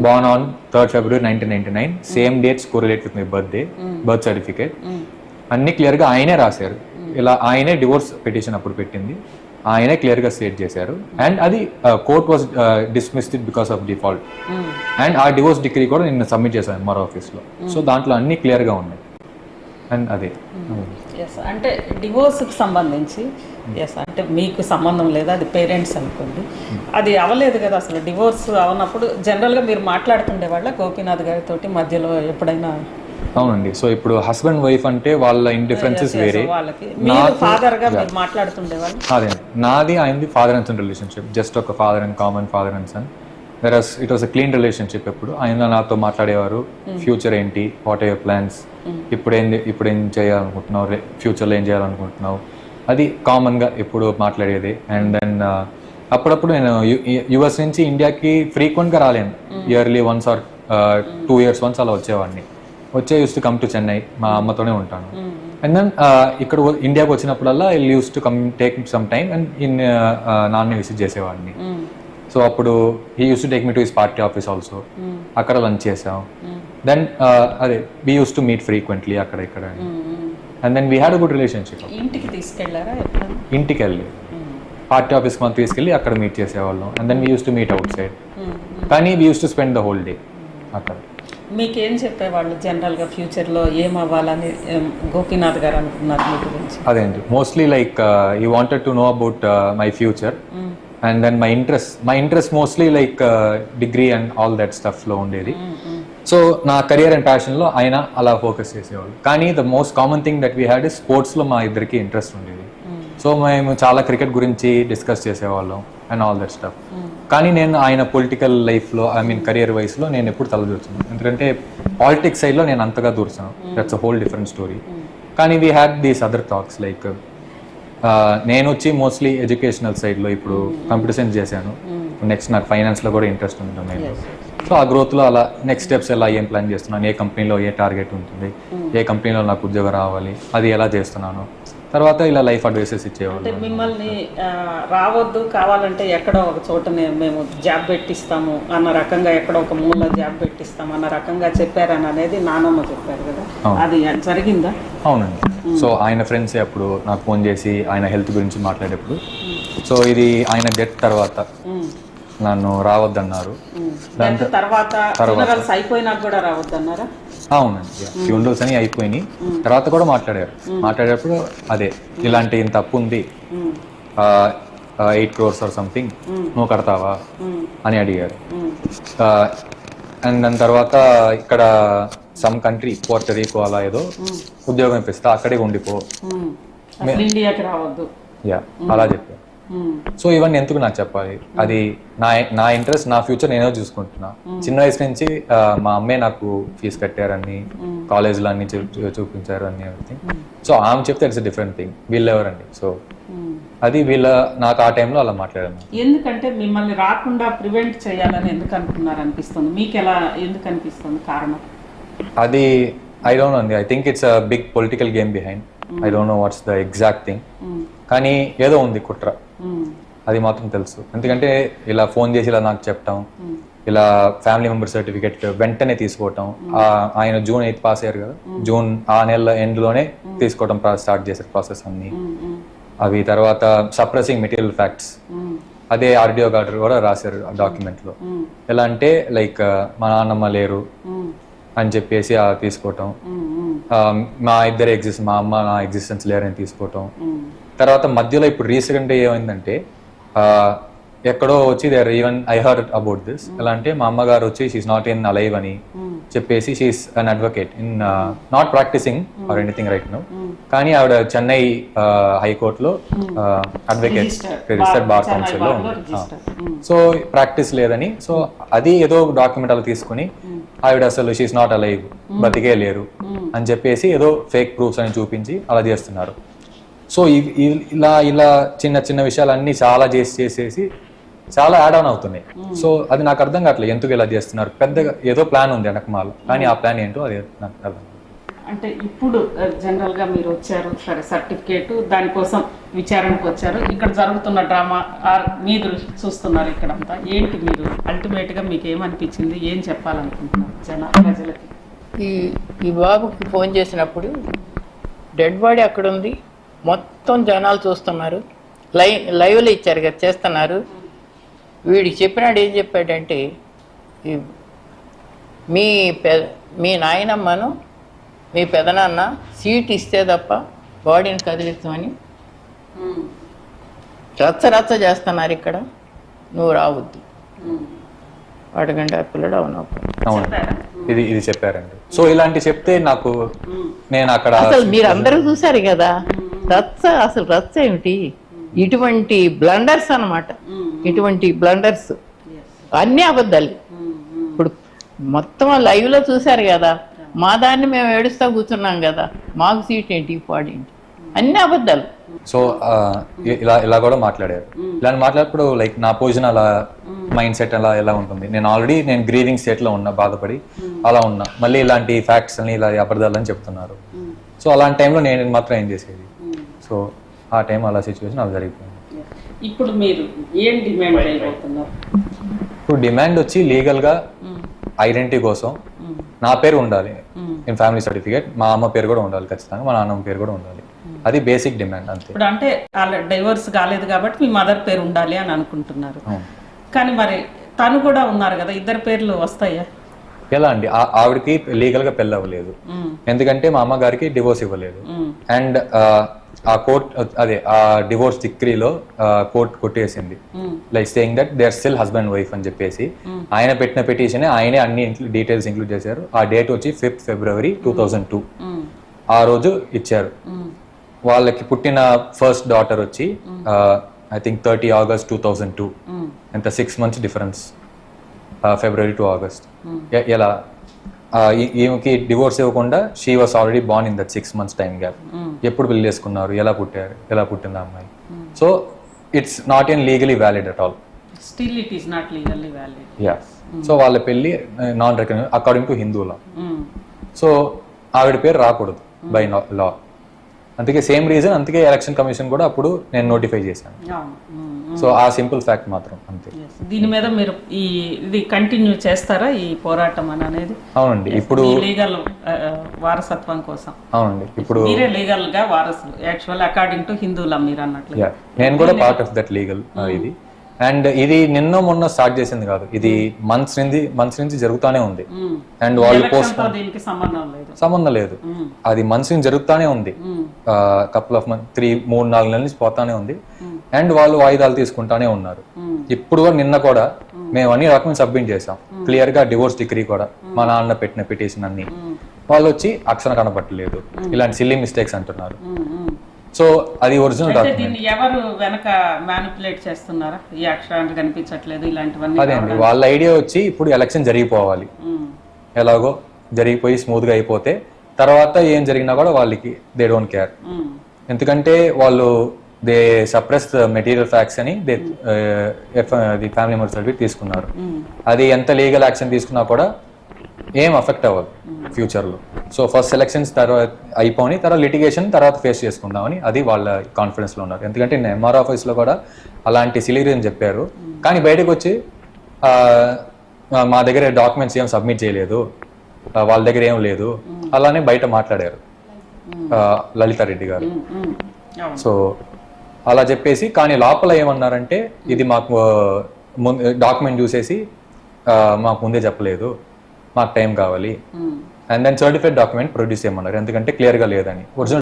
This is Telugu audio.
born on 3rd February 1999. Same dates correlate with my birthday, birth certificate. అన్ని క్లియర్గా ఆయనే రాశారు. ఇలా ఆయనే డివోర్స్ పిటిషన్ అప్పుడు పెట్టింది, ఆయనే క్లియర్గా స్టేట్ చేశారు. అండ్ అది court was dismissed because of default. And ఆ డివోర్స్ డిగ్రీ కూడా నిన్న సబ్మిట్ చేశాను ఎంఆర్ ఆఫీస్లో. సో దాంట్లో అన్ని క్లియర్గా ఉన్నాయి. అండ్ అదే అంటే డివోర్స్కి సంబంధించి అంటే మీకు సంబంధం లేదా, అది పేరెంట్స్ అనుకోండి, అది అవ్వలేదు కదా అసలు. డివోర్స్ అవనప్పుడు జనరల్గా మీరు మాట్లాడుతుండేవాళ్ళ గోపీనాథ్ గారితో మధ్యలో ఎప్పుడైనా? అవునండి. సో ఇప్పుడు హస్బెండ్ వైఫ్ అంటే వాళ్ళ ఇండిఫరెన్సెస్ వేరే. ఫాదర్ గా మీరు మాట్లాడుతుండేవాళ్ళు? అదే నాది ఆయనది father and son relationship, just ఒక father and common father and son. Whereas it was a clean relationship. ఎప్పుడు ఆయన నాతో మాట్లాడేవారు, ఫ్యూచర్ ఏంటి, వాట్ ఆర్ యువర్ ప్లాన్స్, ఇప్పుడు ఏం చేయాలనుకుంటున్నావు, ఫ్యూచర్లో ఏం చేయాలనుకుంటున్నావు, అది కామన్గా ఎప్పుడు మాట్లాడేది. అండ్ దెన్ అప్పుడప్పుడు నేను యుఎస్ నుంచి ఇండియాకి ఫ్రీక్వెంట్గా రాలేను, yearly once or 2 years once అలా వచ్చేవాడిని. Used to come to Chennai, మా అమ్మతోనే ఉంటాను. అండ్ దెన్ ఇక్కడ ఇండియాకి వచ్చినప్పుడల్లా I used to come take some time and నాన్ని విజిట్ చేసేవాడిని. సో అప్పుడు he used to take me to his party office also, అక్కడ లంచ్ చేసాం. దెన్ అదే we use to meet frequently అక్కడ ఇక్కడ. And then we had a good relationship. ఇంటికి తీసుకెళ్లారా? ఇంటికి వెళ్ళి పార్టీ ఆఫీస్కి మనం తీసుకెళ్ళి అక్కడ మీట్ చేసేవాళ్ళం. And then we use to meet outside, కానీ we use to spend the whole day అక్కడ. మీకేం చెప్పేవాళ్ళు జనరల్గా ఫ్యూచర్లో ఏం అవ్వాలని గోపీనాథ్ గారు అనుకున్నారు మీ గురించి? అదేంటి mostly like he wanted to know about my future. And then my interest mostly like degree and all that స్టఫ్లో ఉండేది. సో నా కెరియర్ అండ్ ప్యాషన్లో ఆయన అలా ఫోకస్ చేసేవాళ్ళు. కానీ the most common thing that we had is స్పోర్ట్స్లో మా ఇద్దరికి ఇంట్రెస్ట్ ఉండేది. సో మేము చాలా క్రికెట్ గురించి డిస్కస్ చేసేవాళ్ళం అండ్ ఆల్ దట్ స్టఫ్. కానీ నేను ఆయన పొలిటికల్ లైఫ్లో, ఐ మీన్ కెరియర్ వైస్లో నేను ఎప్పుడు తలదూర్చాను, ఎందుకంటే పాలిటిక్స్ సైడ్లో నేను అంతగా దూర్చాను. That's a whole different story. కానీ we had these other talks like నేను వచ్చి మోస్ట్లీ ఎడ్యుకేషనల్ సైడ్లో ఇప్పుడు కంప్యూటర్ సైన్స్ చేశాను. నెక్స్ట్ నాకు ఫైనాన్స్లో కూడా ఇంట్రెస్ట్ ఉంటుంది నేను. సో ఆ గ్రోత్లో అలా నెక్స్ట్ స్టెప్స్ ఎలా ఏం ప్లాన్ చేస్తున్నాను, ఏ కంపెనీలో ఏ టార్గెట్ ఉంటుంది, ఏ కంపెనీలో నాకు ఉద్యోగం రావాలి, అది ఎలా చేస్తున్నాను, తర్వాత ఇలా లైఫ్ అడ్వైసెస్ ఇచ్చేవాళ్ళు. మిమ్మల్ని రావద్దు, కావాలంటే ఎక్కడో ఒక చోటనే మేము జాబ్ పెట్టిస్తాము అన్న రకంగా, ఎక్కడో ఒక మూల జాబ్ పెట్టిస్తాము అన్న రకంగా చెప్పారని అనేది నానమ్మ చెప్పారు కదా, అది జరిగిందా? అవునండి. సో ఆయన ఫ్రెండ్స్ అప్పుడు నాకు ఫోన్ చేసి ఆయన హెల్త్ గురించి మాట్లాడేప్పుడు, సో ఇది ఆయన డెత్ తర్వాత నన్ను రావద్దన్నారు. తర్వాత అయిపోయినాక కూడా రావద్దన్నారా? అవునండి. ఫ్యూనరల్స్ అని అయిపోయినాయి, తర్వాత కూడా మాట్లాడేటప్పుడు అదే ఇలాంటి ఇంత తప్పు ఉంది, 8 crores ఆర్ సంథింగ్, నువ్వు కడతావా అని అడిగారు. అండ్ దాని తర్వాత ఇక్కడ సమ్ కంట్రీ పోర్టరీకో అలా ఏదో ఉద్యోగం ఇప్పిస్తా, అక్కడే ఉండిపో, ఇండియాకి రావద్దు, అలా చెప్పారు. సో ఇవన్నీ ఎందుకు నాకు చెప్పాలి, అది నా ఇంట్రెస్ట్, నా ఫ్యూచర్ నేనే చూసుకుంటున్నా. చిన్న వయసు నుంచి మా అమ్మే నాకు ఫీజు కట్టారని, కాలేజ్లో అన్ని చూపించారు అన్ని ఎవ్రీథింగ్. సో ఆమె చెప్తే ఇట్స్ డిఫరెంట్ థింగ్, వీళ్ళు ఎవరండి. సో అది నాకు ఆ టైంలో అలా మాట్లాడాను. ఎందుకంటే మిమ్మల్ని రాకుండా ప్రివెంట్ చేయాలని ఎందుకు అనుకున్నారు అనిపిస్తుంది మీకు? ఎలా ఎందుకు అనిపిస్తుంది కారణం? అది ఐ డోంట్ నో అండి. I think it's a big political game behind. I don't know what's the exact thing, కానీ ఏదో ఉంది కుట్ర, అది మాత్రం తెలుసు. ఎందుకంటే ఇలా ఫోన్ చేసి ఇలా నాకు చెప్పటం, ఇలా ఫ్యామిలీ మెంబర్ సర్టిఫికేట్ వెంటనే తీసుకోవటం. ఆయన June 8 పాస్ అయ్యారు కదా, జూన్ ఆ నెల ఎండ్లోనే తీసుకోవటం స్టార్ట్ చేశారు ప్రాసెస్ అన్ని. అవి తర్వాత సప్రెసింగ్ మెటీరియల్ ఫ్యాక్ట్స్, అదే ఆర్డియో గార్డర్ కూడా రాశారు ఆ డాక్యుమెంట్లో. ఎలా అంటే లైక్ మా నాన్నమ్మ లేరు అని చెప్పేసి తీసుకోవటం, మా ఇద్దరే మా అమ్మ నా ఎగ్జిస్టెన్స్ లేరని తీసుకోవటం. తర్వాత మధ్యలో ఇప్పుడు రీసెంట్ ఏమైందంటే ఎక్కడో వచ్చి even I heard about this. ఎలా అంటే మా అమ్మగారు వచ్చి షీఈస్ నాట్ ఇన్ అలైవ్ అని చెప్పేసి, she is an advocate in not practising or anything right now, కానీ ఆవిడ చెన్నై హైకోర్టులో అడ్వకేట్, రిజిస్టర్డ్ బార్ కౌన్సిల్లో ఉంది. సో ప్రాక్టీస్ లేదని, సో అది ఏదో డాక్యుమెంట్ అలా తీసుకుని ఆవిడ అసలు షీఈస్ నాట్ అలైవ్, బతికే లేరు అని చెప్పేసి ఏదో ఫేక్ ప్రూఫ్స్ అని చూపించి అలా చేస్తున్నారు. సో ఇలా చిన్న చిన్న విషయాలన్నీ చాలా చేసేసి చాలా యాడ్ ఆన్ అవుతున్నాయి. సో అది నాకు అర్థం కావట్లేదు ఎందుకు ఇలా చేస్తున్నారు. పెద్దగా ఏదో ప్లాన్ ఉంది వెనకమాల, కానీ ఆ ప్లాన్ ఏంటో అది నాకు అర్థం. అంటే ఇప్పుడు జనరల్గా మీరు వచ్చారు, సరే సర్టిఫికేట్ దానికోసం విచారణకు వచ్చారు, ఇక్కడ జరుగుతున్న డ్రామా మీరు చూస్తున్నారు ఇక్కడంతా, ఏంటి మీరు అల్టిమేట్గా మీకు ఏమనిపించింది, ఏం చెప్పాలనుకుంటున్నారు ప్రజలకి? ఈ బాబుకి ఫోన్ చేసినప్పుడు డెడ్ బాడీ అక్కడ ఉంది, మొత్తం జనాలు చూస్తున్నారు, లైవ్లో ఇచ్చారు కదా, చేస్తున్నారు. వీడికి చెప్పినాడు, ఏం చెప్పాడంటే మీ నాయనమ్మను మీ పెదనాన్న సీట్ ఇస్తే తప్ప బాడీని కదిలిస్తామని రచ్చ చేస్తున్నారు ఇక్కడ, నువ్వు రావద్దు. అడగండి ఆ పిల్లడు అవును ఇది చెప్పారండి. సో ఇలాంటి చెప్తే నాకు నేను అక్కడ అసలు మీరు అందరూ చూసారు కదా రచ్చ ఏమిటి, ఇటువంటి బ్లండర్స్ అన్నమాట, ఇటువంటి బ్లండర్స్ అన్ని అబద్ధాలు. ఇప్పుడు మొత్తం లైవ్ లో చూసారు కదా, మా దాన్ని మేము ఏడుస్తా కూర్చున్నాం కదా, మాకు సీట్ ఏంటి పాడు ఏంటి, అన్ని అబద్ధాలు. సో ఇలా కూడా మాట్లాడారు. ఇలా మాట్లాడినప్పుడు లైక్ నా పొజిషన్ అలా, మైండ్ సెట్ ఎలా ఉంటుంది, నేను గ్రీవింగ్ స్టేట్ లో ఉన్నా, బాధపడి అలా ఉన్నా, మళ్ళీ ఇలాంటి ఫ్యాక్ట్స్ అని ఇలా అబద్ధాలని చెప్తున్నారు. సో అలాంటి టైంలో నేను మాత్రం ఏం చేసేది. సో ఆ టైం అలా సిచ్యువేషన్ అలా జరిగిపోయింది. ఇప్పుడు మీరు ఏం డిమాండ్ చేయబోతున్నారు? ఇప్పుడు డిమాండ్ వచ్చి లీగల్ గా ఐడెంటిటీ కోసం నా పేరు ఉండాలి, ఇన్ ఫ్యామిలీ సర్టిఫికేట్, మా అమ్మ పేరు కూడా ఉండాలి ఖచ్చితంగా, మా నాన్నమ్మ పేరు కూడా ఉండాలి. అది బేసిక్ డిమాండ్ అంతే. ఇప్పుడు అంటే డైవర్స్ కాలేదు కాబట్టి మీ మదర్ పేరు ఉండాలి అని అనుకుంటున్నారు, కానీ మరి తను కూడా ఉన్నారు కదా, ఇద్దరు పేర్లు వస్తాయా? ఎలా అండి, ఆవిడకి లీగల్ గా పెళ్ళి అవ్వలేదు, ఎందుకంటే మా అమ్మగారికి డివోర్స్ ఇవ్వలేదు. అండ్ ఆ కోర్ట్ ఆ డివోర్స్ డిగ్రీలో కోర్ట్ కొట్టేసింది, like saying that they are still husband wife అని చెప్పేసి. ఆయన పెట్టిన పిటిషన్ ఆయనే అన్ని డీటెయిల్స్ ఇంక్లూడ్ చేశారు. ఆ డేట్ వచ్చి 5th February 2002. ఆ రోజు ఇచ్చారు. వాళ్ళకి పుట్టిన ఫస్ట్ డాటర్ వచ్చి ఐ థింక్ 30 August 2002. ఎంత 6 months difference, February to August. ఎలా ఈమెకి డివోర్స్ ఇవ్వకుండా she was already born in that 6 months time gap. ఎప్పుడు పెళ్లి చేసుకున్నారు, ఎలా పుట్టింది ఆ అమ్మాయి. So it's not an legally valid at all. Still it is not legally valid. Yeah. So వాళ్ళ పెళ్లి non recognise according to Hindu law. సో ఆవిడ పేరు రాకూడదు బై లా. అందుకే సేమ్ రీజన్, అందుకే ఎలక్షన్ కమిషన్ కూడా అప్పుడు నేను నోటిఫై చేశాను. సో ఆ సింపుల్ ఫ్యాక్ట్ మాత్రం అంతే. దీని మీద మీరు ఇది కంటిన్యూ చేస్తారా, ఈ పోరాటం అనేది? అవునండి. ఇప్పుడు లీగల్ వారసత్వం కోసం. అవునండి. ఇప్పుడు మీరే లీగల్ గా వారసులు యాక్చువల్ అకార్డింగ్ టు హిందూలా మీరు అన్నట్లు. నేను కూడా పార్ట్ ఆఫ్ దట్ లీగల్ ఇది. అండ్ ఇది నిన్న మొన్న స్టార్ట్ చేసింది కాదు, ఇది మంత్స్ నుంచి జరుగుతానే ఉంది. అండ్ వాళ్ళు సంబంధం లేదు, అది మంత్స్ నుంచి జరుగుతానే ఉంది. కపుల్ ఆఫ్ మంత్ 3-4 నెలల నుంచి పోతానే ఉంది. అండ్ వాళ్ళు వాయిదాలు తీసుకుంటానే ఉన్నారు. ఇప్పుడు నిన్న కూడా మేము అన్ని డాక్యుమెంట్స్ సబ్మిట్ చేసాం, క్లియర్ గా డివోర్స్ డిగ్రీ కూడా, మా నాన్న పెట్టిన పిటిషన్ అన్ని. వాళ్ళు వచ్చి అక్షరం కనపట్టలేదు, ఇలాంటి సిల్లీ మిస్టేక్స్ అంటున్నారు. సో అది ఒరిజినల్ డాక్యుమెంట్. ఎవరు వెనక మ్యానిపులేట్ చేస్తున్నారా, ఈ అక్షరాలు కనిపించట్లేదు ఇలాంటివన్నీ? అదే అండి, వాళ్ళ ఐడియా వచ్చి ఇప్పుడు ఎలక్షన్ జరిగిపోవాలి, ఎలాగో జరిగిపోయి స్మూత్ గా అయిపోతే తర్వాత ఏం జరిగినా కూడా వాళ్ళకి దే డోంట్ కేర్. ఎందుకంటే వాళ్ళు దే సప్రెస్ మెటీరియల్ ఫ్యాక్ట్స్ అని ఫ్యామిలీ మెంబర్ సర్టిఫికేట్ తీసుకున్నారు. అది ఎంత లీగల్ యాక్షన్ తీసుకున్నా కూడా ఏం అఫెక్ట్ అవ్వదు ఫ్యూచర్ లో. సో ఫస్ట్ ఎలక్షన్స్ తర్వాత అయిపోయి తర్వాత లిటిగేషన్ తర్వాత ఫేస్ చేసుకుందామని అది వాళ్ళ కాన్ఫిడెన్స్ లో ఉన్నారు. ఎందుకంటే నేను ఎంఆర్ ఆఫీస్ లో కూడా అలాంటి సిలీ రీజన్ చెప్పారు, కానీ బయటకు వచ్చి మా దగ్గర డాక్యుమెంట్స్ ఏం సబ్మిట్ చేయలేదు, వాళ్ళ దగ్గర ఏం లేదు అలానే బయట మాట్లాడారు లలితారెడ్డి గారు. సో అలా చెప్పేసి, కానీ లోపల ఏమన్నారంటే ఇది మాకు డాక్యుమెంట్ చూసేసి మాకు ముందే చెప్పలేదు, మాకు టైం కావాలి, and then certified document produce చేయమన్నారు, ఎందుకంటే క్లియర్ గా లేదని. ఒరిజినల్